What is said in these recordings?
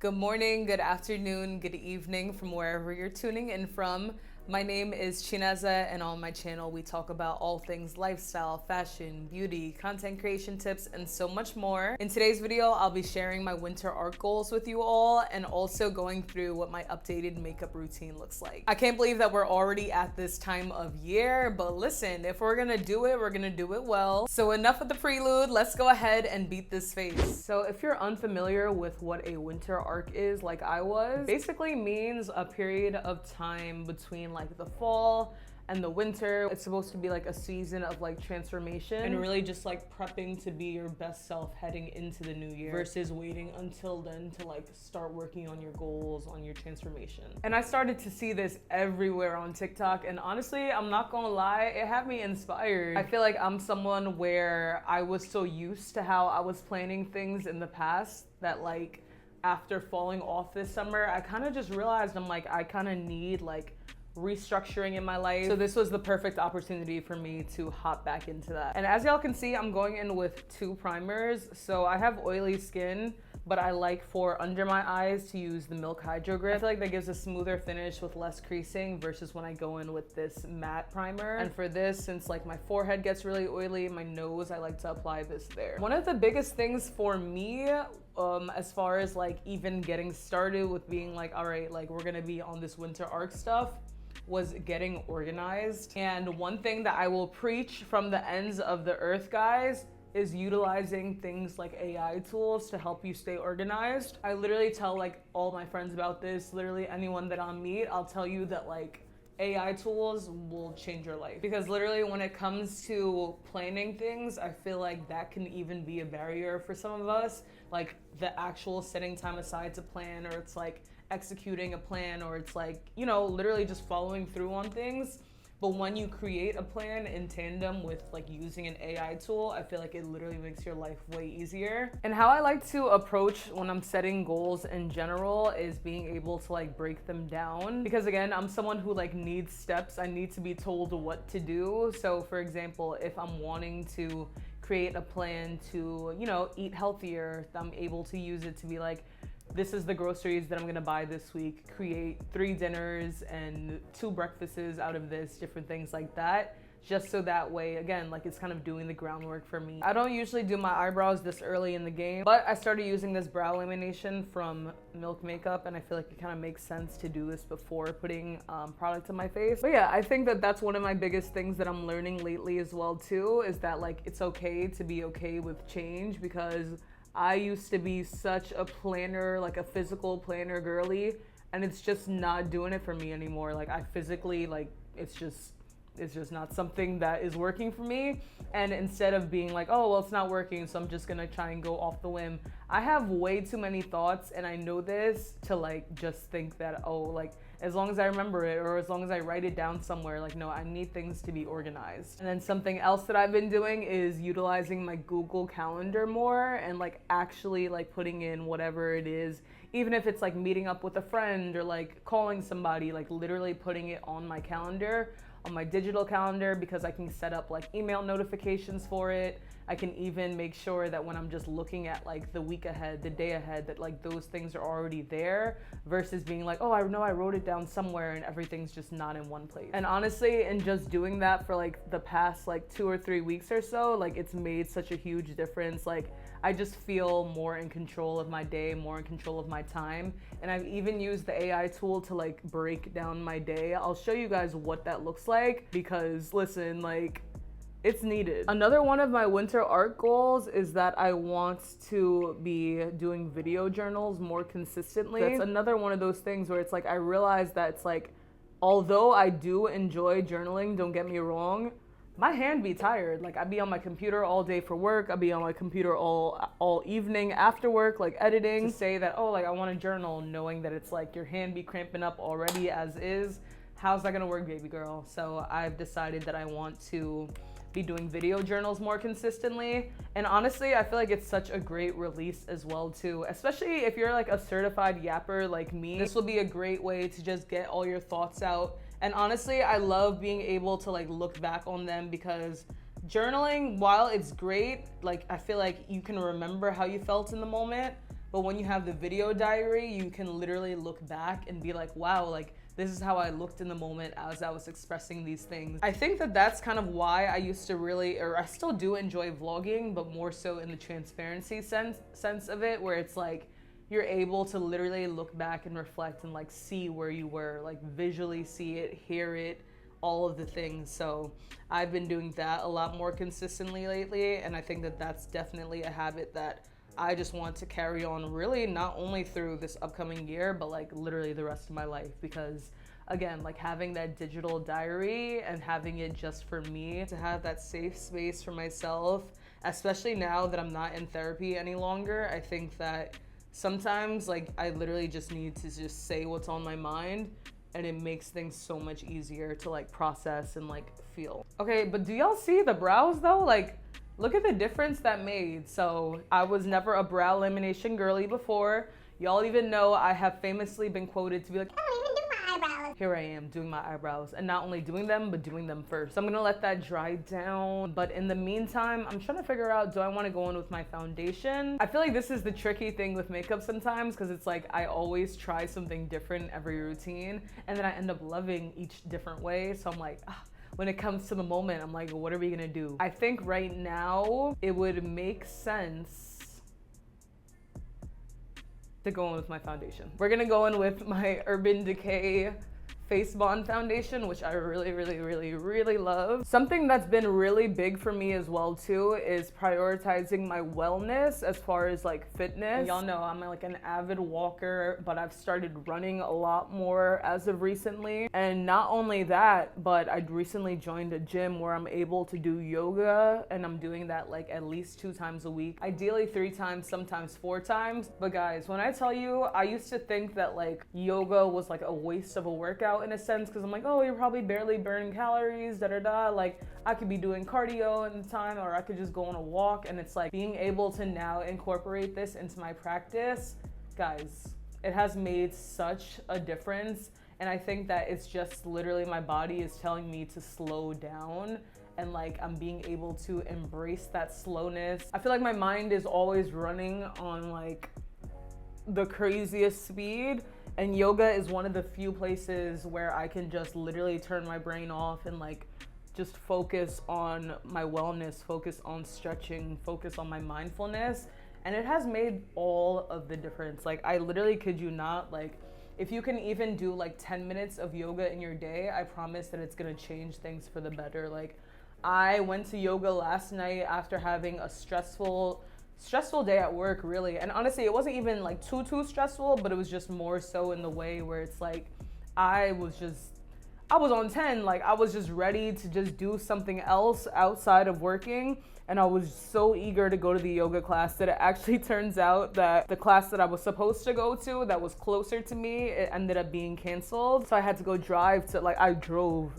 Good morning, good afternoon, good evening from wherever you're tuning in from. My name is Chineza, and on my channel we talk about all things lifestyle, fashion, beauty, content creation tips, and so much more. In today's video, I'll be sharing my winter art goals with you all and also going through what my updated makeup routine looks like. I can't believe that we're already at this time of year, but listen, if we're gonna do it, we're gonna do it well. So enough with the prelude, let's go ahead and beat this phase. So if you're unfamiliar with what a winter arc is, like I was, basically means a period of time between like the fall and the winter. It's supposed to be like a season of like transformation and really just like prepping to be your best self heading into the new year versus waiting until then to like start working on your goals, on your transformation. And I started to see this everywhere on TikTok, and honestly, I'm not gonna lie, it had me inspired. I feel like I'm someone where I was so used to how I was planning things in the past that like after falling off this summer, I kind of just realized I kind of need like restructuring in my life. So this was the perfect opportunity for me to hop back into that. And as y'all can see, I'm going in with two primers. So I have oily skin, but I like for under my eyes to use the Milk Hydro Grip. I feel like that gives a smoother finish with less creasing versus when I go in with this matte primer. And for this, since like my forehead gets really oily, my nose, I like to apply this there. One of the biggest things for me as far as like even getting started with being like, all right, like we're gonna be on this winter arc stuff, was getting organized. And one thing that I will preach from the ends of the earth, guys, is utilizing things like AI tools to help you stay organized. I literally tell like all my friends about this. Literally anyone that I'll meet, I'll tell you that like AI tools will change your life. Because literally when it comes to planning things, I feel like that can even be a barrier for some of us. Like the actual setting time aside to plan, or it's like executing a plan, or it's like, you know, literally just following through on things. But when you create a plan in tandem with like using an AI tool, I feel like it literally makes your life way easier. And how I like to approach when I'm setting goals in general is being able to like break them down. Because again, I'm someone who like needs steps. I need to be told what to do. So for example, if I'm wanting to create a plan to, you know, eat healthier, I'm able to use it to be like, this is the groceries that I'm gonna buy this week, create 3 dinners and 2 breakfasts out of this, different things like that. Just so that way, again, like it's kind of doing the groundwork for me. I don't usually do my eyebrows this early in the game, but I started using this brow lamination from Milk Makeup, and I feel like it kind of makes sense to do this before putting product on my face. But yeah, I think that that's one of my biggest things that I'm learning lately as well too, is that like it's okay to be okay with change, because I used to be such a planner, like a physical planner girly, and it's just not doing it for me anymore. Like I physically, like it's just not something that is working for me. And instead of being like, oh, well, it's not working, so I'm just gonna try and go off the whim, I have way too many thoughts, and I know this, to like just think that, oh, like as long as I remember it, or as long as I write it down somewhere, like no, I need things to be organized. And then something else that I've been doing is utilizing my Google Calendar more, and like actually like putting in whatever it is, even if it's like meeting up with a friend or like calling somebody, like literally putting it on my calendar, on my digital calendar, because I can set up like email notifications for it. I can even make sure that when I'm just looking at like the week ahead, the day ahead, that like those things are already there, versus being like, oh, I know I wrote it down somewhere and everything's just not in one place. And honestly, in just doing that for like the past like 2 or 3 weeks or so, like it's made such a huge difference. Like I just feel more in control of my day, more in control of my time. And I've even used the AI tool to like break down my day. I'll show you guys what that looks like, because listen, like it's needed. Another one of my winter art goals is that I want to be doing video journals more consistently. That's another one of those things where it's like I realize that it's like, although I do enjoy journaling, don't get me wrong, my hand be tired. Like I be on my computer all day for work. I be on my computer all evening after work, like editing. To say that, oh, like I want to journal, knowing that it's like your hand be cramping up already as is, how's that gonna work, baby girl? So I've decided that I want to be doing video journals more consistently. And honestly, I feel like it's such a great release as well too, especially if you're like a certified yapper like me. This will be a great way to just get all your thoughts out. And honestly, I love being able to like look back on them, because journaling, while it's great, like I feel like you can remember how you felt in the moment, But when you have the video diary, you can literally look back and be like, wow, like this is how I looked in the moment as I was expressing these things. I think that that's kind of why I used to really, or I still do enjoy vlogging, but more so in the transparency sense of it, where it's like you're able to literally look back and reflect and like see where you were, like visually see it, hear it, all of the things. So I've been doing that a lot more consistently lately, and I think that that's definitely a habit that I just want to carry on, really not only through this upcoming year, but like literally the rest of my life. Because again, like having that digital diary and having it just for me, to have that safe space for myself, especially now that I'm not in therapy any longer, I think that sometimes like I literally just need to just say what's on my mind, and it makes things so much easier to like process and like feel. Okay, but do y'all see the brows though? Like, look at the difference that made. So I was never a brow lamination girly before. Y'all even know I have famously been quoted to be like, I don't even do my eyebrows. Here I am doing my eyebrows, and not only doing them, but doing them first. So I'm gonna let that dry down. But in the meantime, I'm trying to figure out, do I wanna go in with my foundation? I feel like this is the tricky thing with makeup sometimes, because it's like I always try something different every routine, and then I end up loving each different way. So I'm like, when it comes to the moment, I'm like, what are we gonna do? I think right now it would make sense to go in with my foundation. We're gonna go in with my Urban Decay Face Bond foundation, which I really love. Something that's been really big for me as well too is prioritizing my wellness as far as like fitness. Y'all know I'm like an avid walker, but I've started running a lot more as of recently. And not only that, but I'd recently joined a gym where I'm able to do yoga, and I'm doing that like at least 2 times a week, ideally 3 times, sometimes 4 times. But guys, when I tell you, I used to think that like yoga was like a waste of a workout in a sense, because I'm like, oh, you're probably barely burning calories, like I could be doing cardio in the time, or I could just go on a walk. And it's like being able to now incorporate this into my practice, guys, it has made such a difference. And I think that it's just literally my body is telling me to slow down, and like I'm being able to embrace that slowness. I feel like my mind is always running on like the craziest speed, and yoga is one of the few places where I can just literally turn my brain off and like just focus on my wellness, focus on stretching, focus on my mindfulness. And it has made all of the difference. Like I literally kid you not, like if you can even do like 10 minutes of yoga in your day, I promise that it's gonna change things for the better. Like I went to yoga last night after having a stressful day at work, really. And honestly, it wasn't even like too stressful, but it was just more so in the way where it's like I was on 10. Like I was just ready to just do something else outside of working, and I was so eager to go to the yoga class that it actually turns out that the class that I was supposed to go to that was closer to me, it ended up being canceled. So I had to go drive to, like, I drove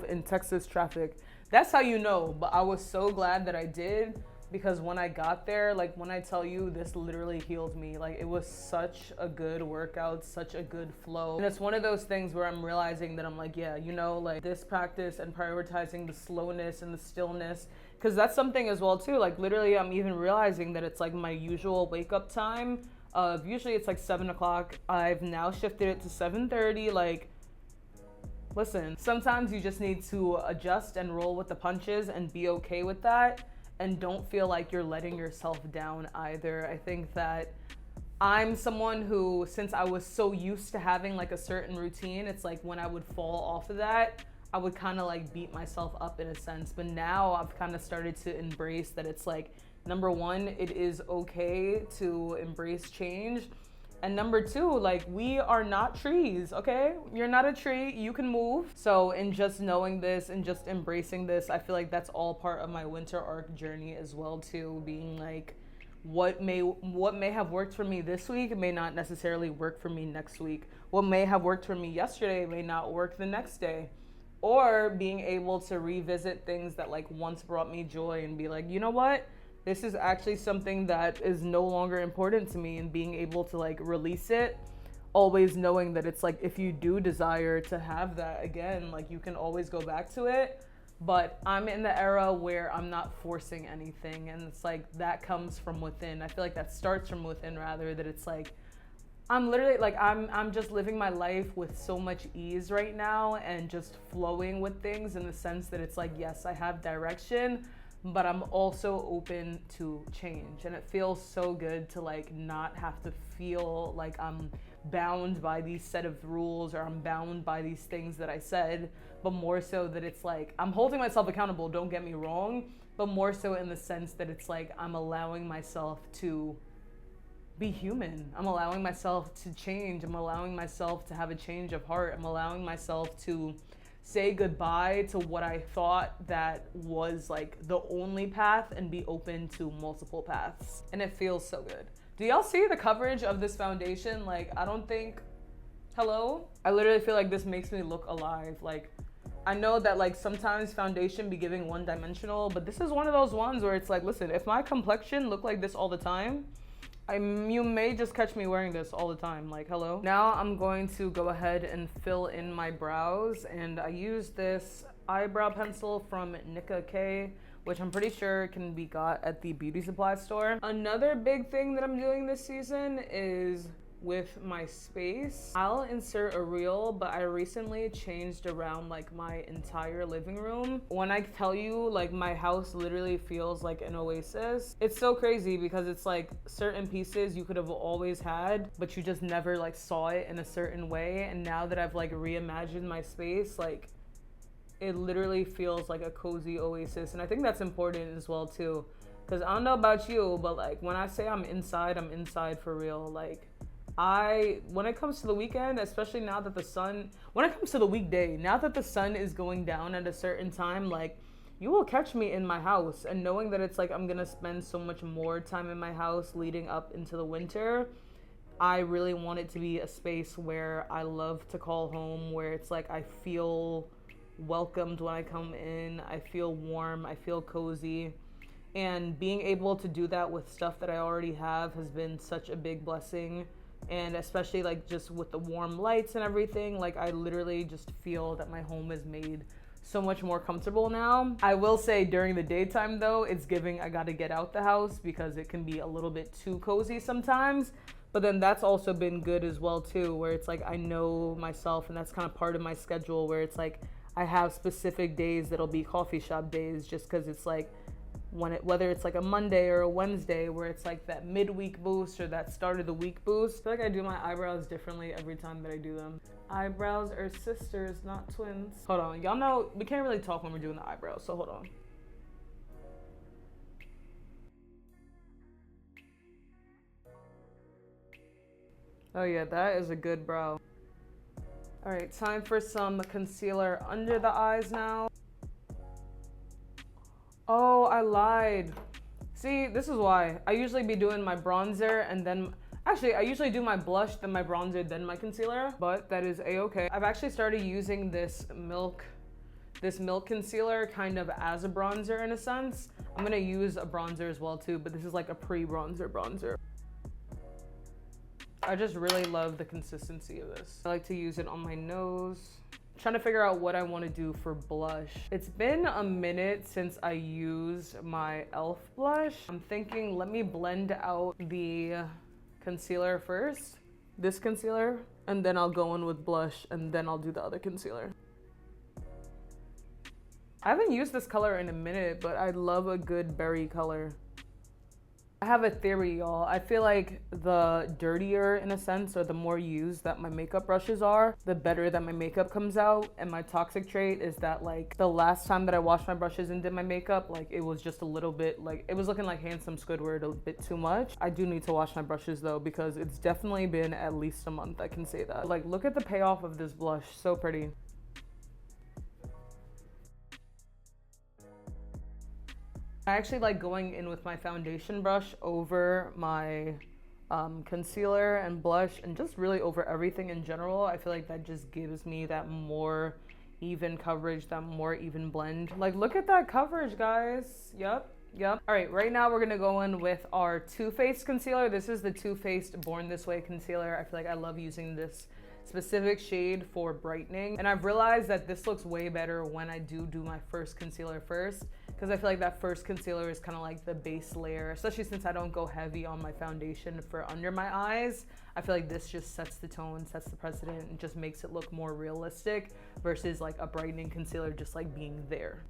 in Texas traffic. That's how you know. But I was so glad that I did, because when I got there, like when I tell you, this literally healed me. Like it was such a good workout, such a good flow. And it's one of those things where I'm realizing that I'm like, yeah, you know, like this practice and prioritizing the slowness and the stillness, because that's something as well too. Like literally I'm even realizing that it's like my usual wake up time of, usually it's like 7 o'clock. I've now shifted it to 7:30. Like, listen, sometimes you just need to adjust and roll with the punches and be okay with that. And don't feel like you're letting yourself down either. I think that I'm someone who, since I was so used to having like a certain routine, it's like when I would fall off of that, I would kind of like beat myself up in a sense. But now I've kind of started to embrace that it's like, number one, it is okay to embrace change. And number two, like we are not trees, okay? You're not a tree, you can move. So in just knowing this and just embracing this, I feel like that's all part of my winter arc journey as well too, being like, what may have worked for me this week may not necessarily work for me next week. What may have worked for me yesterday may not work the next day. Or being able to revisit things that like once brought me joy and be like, you know what? This is actually something that is no longer important to me, and being able to like release it, always knowing that it's like, if you do desire to have that again, like you can always go back to it. but I'm in the era where I'm not forcing anything, and it's like that comes from within. I feel like that starts from within, rather, that it's like I'm literally like I'm just living my life with so much ease right now and just flowing with things, in the sense that it's like, yes, I have direction, but I'm also open to change. And it feels so good to like not have to feel like I'm bound by these set of rules, or I'm bound by these things that I said, but more so that it's like I'm holding myself accountable, don't get me wrong, but more so in the sense that it's like I'm allowing myself to be human. I'm allowing myself to change. I'm allowing myself to have a change of heart. I'm allowing myself to say goodbye to what I thought that was like the only path, and be open to multiple paths. And it feels so good. Do y'all see the coverage of this foundation? Like, I don't think, hello? I literally feel like this makes me look alive. Like, I know that like sometimes foundation be giving one dimensional, but this is one of those ones where it's like, listen, if my complexion looked like this all the time, you may just catch me wearing this all the time. Like, hello. Now I'm going to go ahead and fill in my brows, and I use this eyebrow pencil from Nika K, which I'm pretty sure can be got at the beauty supply store. Another big thing that I'm doing this season is with my space. I'll insert a reel, but I recently changed around like my entire living room. When I tell you, like, my house literally feels like an oasis. It's so crazy because it's like certain pieces you could have always had, but you just never like saw it in a certain way. And now that I've like reimagined my space, like it literally feels like a cozy oasis. And I think that's important as well too, because I don't know about you, but like when I say I'm inside for real. Like, when it comes to the weekend, especially now that when it comes to the weekday, now that the sun is going down at a certain time, like, you will catch me in my house. And knowing that it's like I'm gonna spend so much more time in my house leading up into the winter, I really want it to be a space where I love to call home, where it's like I feel welcomed when I come in, I feel warm, I feel cozy. And being able to do that with stuff that I already have has been such a big blessing. And especially like just with the warm lights and everything, like I literally just feel that my home is made so much more comfortable now. I will say during the daytime though, it's giving I gotta get out the house, because it can be a little bit too cozy sometimes. But then that's also been good as well too, where it's like I know myself, and that's kind of part of my schedule, where it's like I have specific days that'll be coffee shop days, just because it's like whether it's like a Monday or a Wednesday, where it's like that midweek boost or that start of the week boost. I feel like I do my eyebrows differently every time that I do them. Eyebrows are sisters, not twins. Hold on, y'all know we can't really talk when we're doing the eyebrows, so hold on. Oh yeah, that is a good brow. All right, time for some concealer under the eyes now. Oh, I lied. See, this is why. I usually be doing my bronzer and then, actually, I usually do my blush, then my bronzer, then my concealer, but that is a-okay. I've actually started using this milk concealer kind of as a bronzer in a sense. I'm gonna use a bronzer as well too, but this is like a pre-bronzer. I just really love the consistency of this. I like to use it on my nose. Trying to figure out what I want to do for blush. It's been a minute since I used my e.l.f. blush. I'm thinking, let me blend out the concealer first, this concealer, and then I'll go in with blush, and then I'll do the other concealer. I haven't used this color in a minute, but I love a good berry color. I have a theory, y'all. I feel like the dirtier, in a sense, or the more used that my makeup brushes are, the better that my makeup comes out. And my toxic trait is that, like, the last time that I washed my brushes and did my makeup, like, it was just a little bit, like, it was looking like handsome Squidward a bit too much. I do need to wash my brushes, though, because it's definitely been at least a month, I can say that. Like, look at the payoff of this blush. So pretty. I actually like going in with my foundation brush over my concealer and blush, and just really over everything in general. I feel like that just gives me that more even coverage, that more even blend. Like, look at that coverage, guys. Yep. All right, right now we're gonna go in with our Too Faced concealer. This is the Too Faced Born This Way concealer. I feel like I love using this specific shade for brightening. And I've realized that this looks way better when I do my first concealer first, because I feel like that first concealer is kind of like the base layer, especially since I don't go heavy on my foundation for under my eyes. I feel like this just sets the tone, sets the precedent, and just makes it look more realistic versus like a brightening concealer just like being there.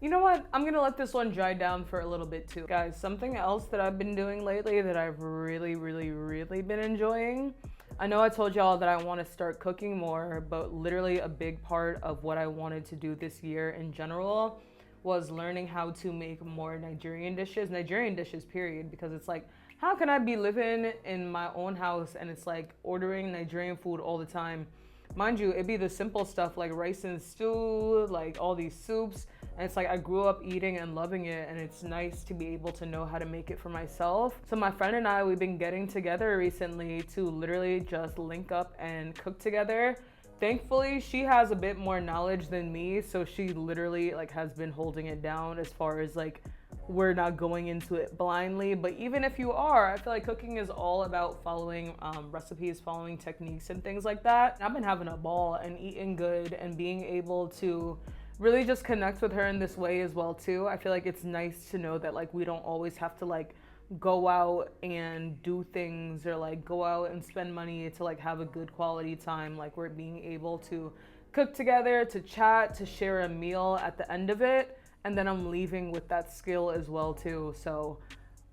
You know what? I'm gonna let this one dry down for a little bit too. Guys, something else that I've been doing lately that I've really been enjoying. I know I told y'all that I want to start cooking more, but literally a big part of what I wanted to do this year in general was learning how to make more Nigerian dishes period, because it's like, how can I be living in my own house and it's like ordering Nigerian food all the time? Mind you, it'd be the simple stuff like rice and stew, like all these soups. And it's like I grew up eating and loving it, and it's nice to be able to know how to make it for myself. So my friend and I, we've been getting together recently to literally just link up and cook together. Thankfully, she has a bit more knowledge than me, so she literally like has been holding it down as far as like we're not going into it blindly. But even if you are, I feel like cooking is all about following recipes, following techniques and things like that. I've been having a ball and eating good and being able to really just connect with her in this way as well too. I feel like it's nice to know that like we don't always have to like go out and do things or like go out and spend money to like have a good quality time. Like we're being able to cook together, to chat, to share a meal at the end of it. And then I'm leaving with that skill as well too. So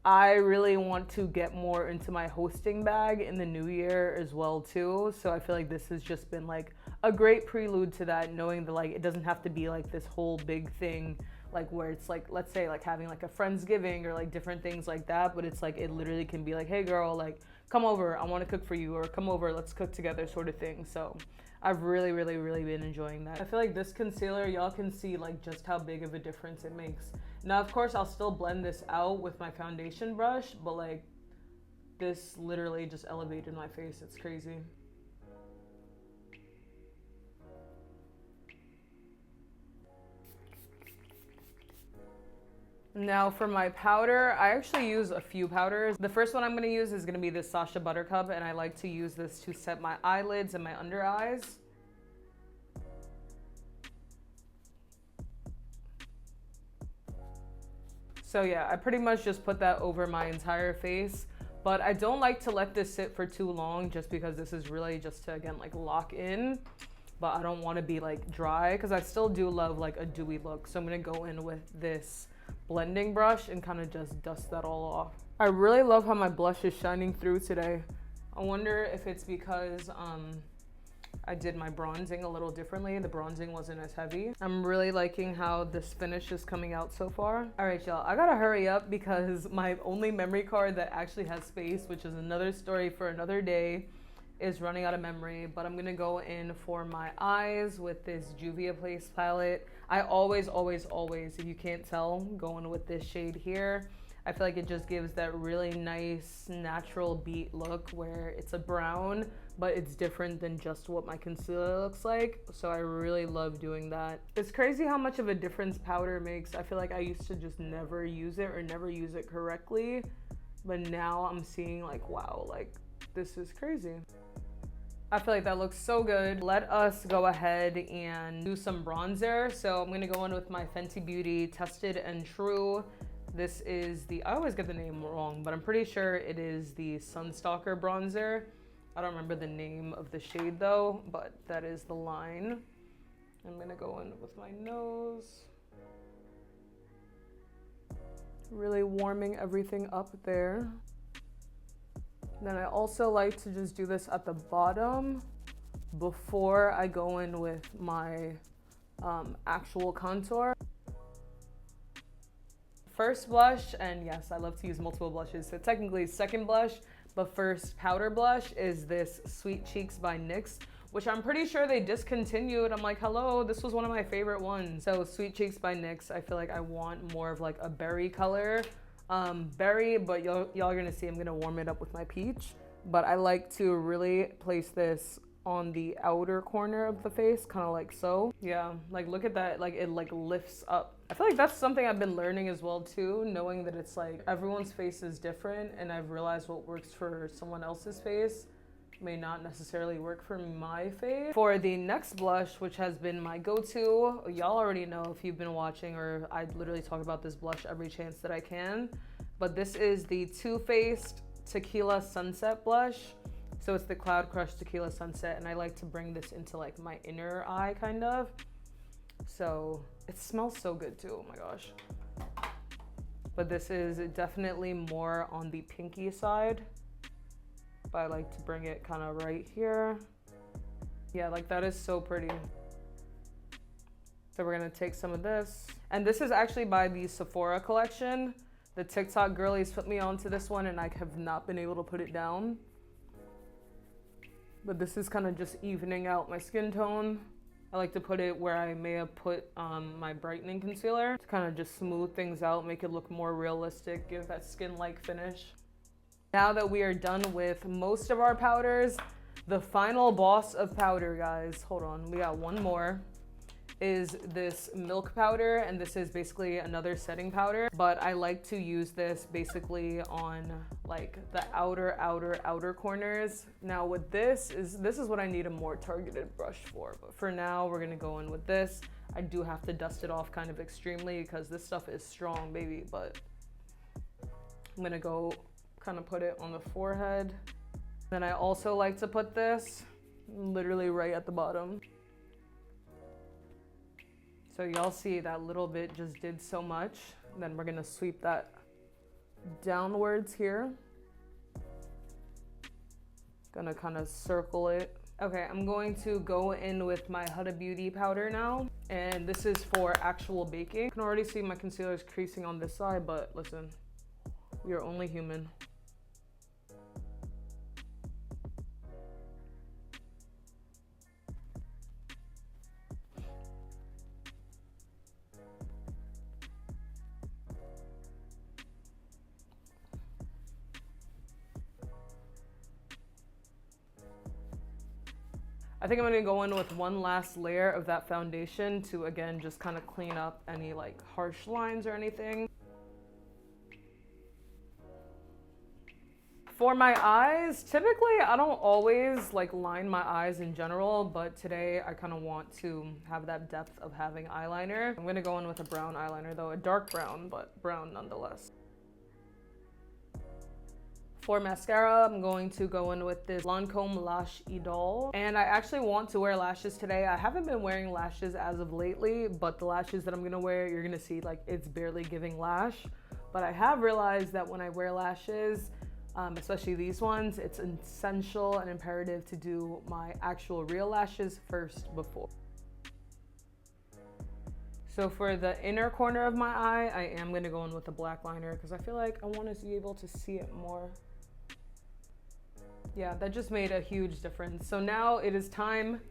I really want to get more into my hosting bag in the new year as well too. So I feel like this has just been like a great prelude to that, knowing that like it doesn't have to be like this whole big thing, like where it's like, let's say like having like a Friendsgiving or like different things like that, but it's like it literally can be like, hey girl, like come over, I want to cook for you, or come over, let's cook together sort of thing. So I've really been enjoying that. I feel like this concealer, y'all can see like just how big of a difference it makes. Now of course I'll still blend this out with my foundation brush, but like this literally just elevated my face. It's crazy. Now for my powder, I actually use a few powders. The first one I'm gonna use is gonna be this Sacha Buttercup, and I like to use this to set my eyelids and my under eyes. So yeah, I pretty much just put that over my entire face, but I don't like to let this sit for too long just because this is really just to, again, like lock in, but I don't wanna be like dry because I still do love like a dewy look. So I'm gonna go in with this blending brush and kind of just dust that all off. I really love how my blush is shining through today. I wonder if it's because I did my bronzing a little differently. The bronzing wasn't as heavy. I'm really liking how this finish is coming out so far. All right, y'all, I gotta hurry up because my only memory card that actually has space, which is another story for another day, is running out of memory. But I'm gonna go in for my eyes with this Juvia Place palette. I always, if you can't tell, going with this shade here. I feel like it just gives that really nice natural beat look where it's a brown, but it's different than just what my concealer looks like. So I really love doing that. It's crazy how much of a difference powder makes. I feel like I used to just never use it or never use it correctly, but now I'm seeing like, wow, like this is crazy. I feel like that looks so good. Let us go ahead and do some bronzer. So I'm gonna go in with my Fenty Beauty Tested and True. This is the, I always get the name wrong, but I'm pretty sure it is the Sunstalker bronzer. I don't remember the name of the shade though, but that is the line. I'm gonna go in with my nose. Really warming everything up there. Then I also like to just do this at the bottom before I go in with my actual contour. First blush, and yes, I love to use multiple blushes, so technically second blush, but first powder blush is this Sweet Cheeks by NYX, which I'm pretty sure they discontinued. I'm like, hello, this was one of my favorite ones. So Sweet Cheeks by NYX, I feel like I want more of like a berry color. Berry, but y'all are gonna see I'm gonna warm it up with my peach. But I like to really place this on the outer corner of the face, kind of like so. Yeah, like look at that, like it like lifts up. I feel like that's something I've been learning as well too, knowing that it's like everyone's face is different, and I've realized what works for someone else's face may not necessarily work for my face. For the next blush, which has been my go-to, y'all already know if you've been watching, or I literally talk about this blush every chance that I can, but this is the Too Faced Tequila Sunset blush. So it's the Cloud Crush Tequila Sunset, and I like to bring this into like my inner eye kind of. So it smells so good too, oh my gosh. But this is definitely more on the pinky side. But I like to bring it kind of right here. Yeah, like that is so pretty. So we're gonna take some of this. And this is actually by the Sephora collection. The TikTok girlies put me onto this one, and I have not been able to put it down. But this is kind of just evening out my skin tone. I like to put it where I may have put my brightening concealer to kind of just smooth things out, make it look more realistic, give that skin-like finish. Now that we are done with most of our powders, the final boss of powder, guys, hold on, we got one more, is this milk powder, and this is basically another setting powder, but I like to use this basically on like the outer corners. Now with this is what I need a more targeted brush for, but for now we're gonna go in with this. I do have to dust it off kind of extremely because this stuff is strong, baby, but I'm gonna go kind of put it on the forehead. Then I also like to put this literally right at the bottom. So y'all see that little bit just did so much. Then we're gonna sweep that downwards here. Gonna kind of circle it. Okay, I'm going to go in with my Huda Beauty powder now. And this is for actual baking. You can already see my concealer is creasing on this side, but listen, we are only human. I think I'm gonna go in with one last layer of that foundation to, again, just kind of clean up any like harsh lines or anything. For my eyes, typically I don't always like line my eyes in general, but today I kind of want to have that depth of having eyeliner. I'm gonna go in with a brown eyeliner though, a dark brown, but brown nonetheless. For mascara, I'm going to go in with this Lancome Lash Idole. And I actually want to wear lashes today. I haven't been wearing lashes as of lately, but the lashes that I'm gonna wear, you're gonna see like it's barely giving lash. But I have realized that when I wear lashes, especially these ones, it's essential and imperative to do my actual real lashes first before. So for the inner corner of my eye, I am gonna go in with a black liner because I feel like I want to be able to see it more. Yeah, that just made a huge difference. So now it is time,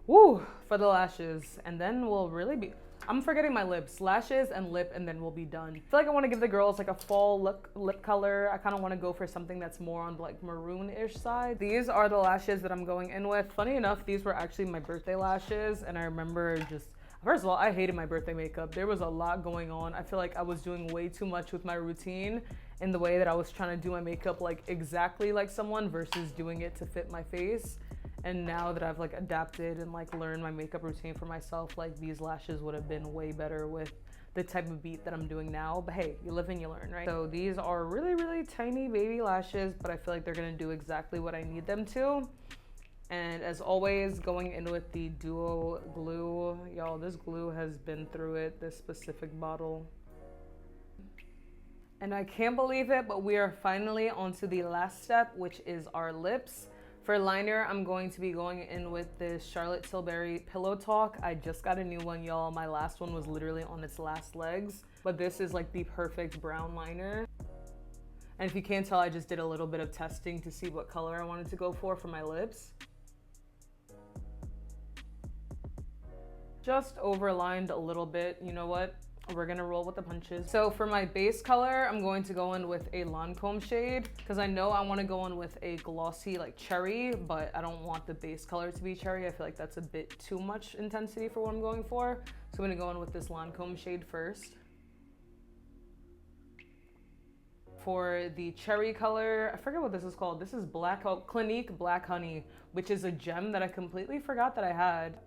for the lashes. And then we'll really be, I'm forgetting my lips, lashes and lip, and then we'll be done. I feel like I want to give the girls like a fall lip color. I kind of want to go for something that's more on like maroon-ish side. These are the lashes that I'm going in with. Funny enough, these were actually my birthday lashes. And I remember just, first of all, I hated my birthday makeup. There was a lot going on. I feel like I was doing way too much with my routine in the way that I was trying to do my makeup like exactly like someone versus doing it to fit my face. And now that I've like adapted and like learned my makeup routine for myself, like these lashes would have been way better with the type of beat that I'm doing now. But hey, you live and you learn, right? So these are really, really tiny baby lashes, but I feel like they're gonna do exactly what I need them to. And as always, going in with the Duo glue. Y'all, this glue has been through it, this specific bottle. And I can't believe it, but we are finally onto the last step, which is our lips. For liner, I'm going to be going in with this Charlotte Tilbury Pillow Talk. I just got a new one, y'all. My last one was literally on its last legs, but this is like the perfect brown liner. And if you can't tell, I just did a little bit of testing to see what color I wanted to go for my lips. Just overlined a little bit. You know what? We're gonna roll with the punches. So for my base color, I'm going to go in with a Lancome shade because I know I want to go in with a glossy like cherry, but I don't want the base color to be cherry. I feel like that's a bit too much intensity for what I'm going for. So I'm gonna go in with this Lancome shade first. For the cherry color, I forget what this is called. This is Clinique Black Honey, which is a gem that I completely forgot that I had.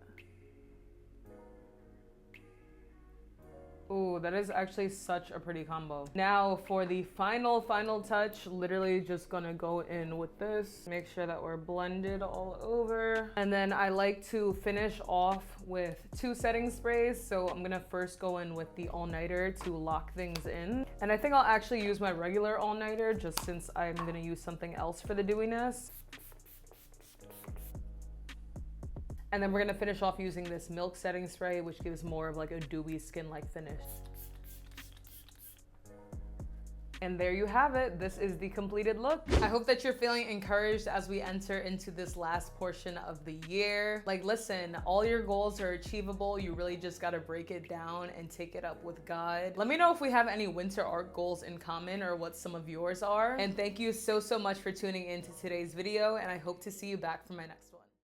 Ooh, that is actually such a pretty combo. Now for the final touch, literally just gonna go in with this. Make sure that we're blended all over. And then I like to finish off with 2 setting sprays. So I'm gonna first go in with the all-nighter to lock things in. And I think I'll actually use my regular all-nighter just since I'm gonna use something else for the dewiness. And then we're gonna finish off using this milk setting spray, which gives more of like a dewy skin-like finish. And there you have it. This is the completed look. I hope that you're feeling encouraged as we enter into this last portion of the year. Like, listen, all your goals are achievable. You really just gotta break it down and take it up with God. Let me know if we have any winter art goals in common or what some of yours are. And thank you so much for tuning in to today's video. And I hope to see you back for my next one.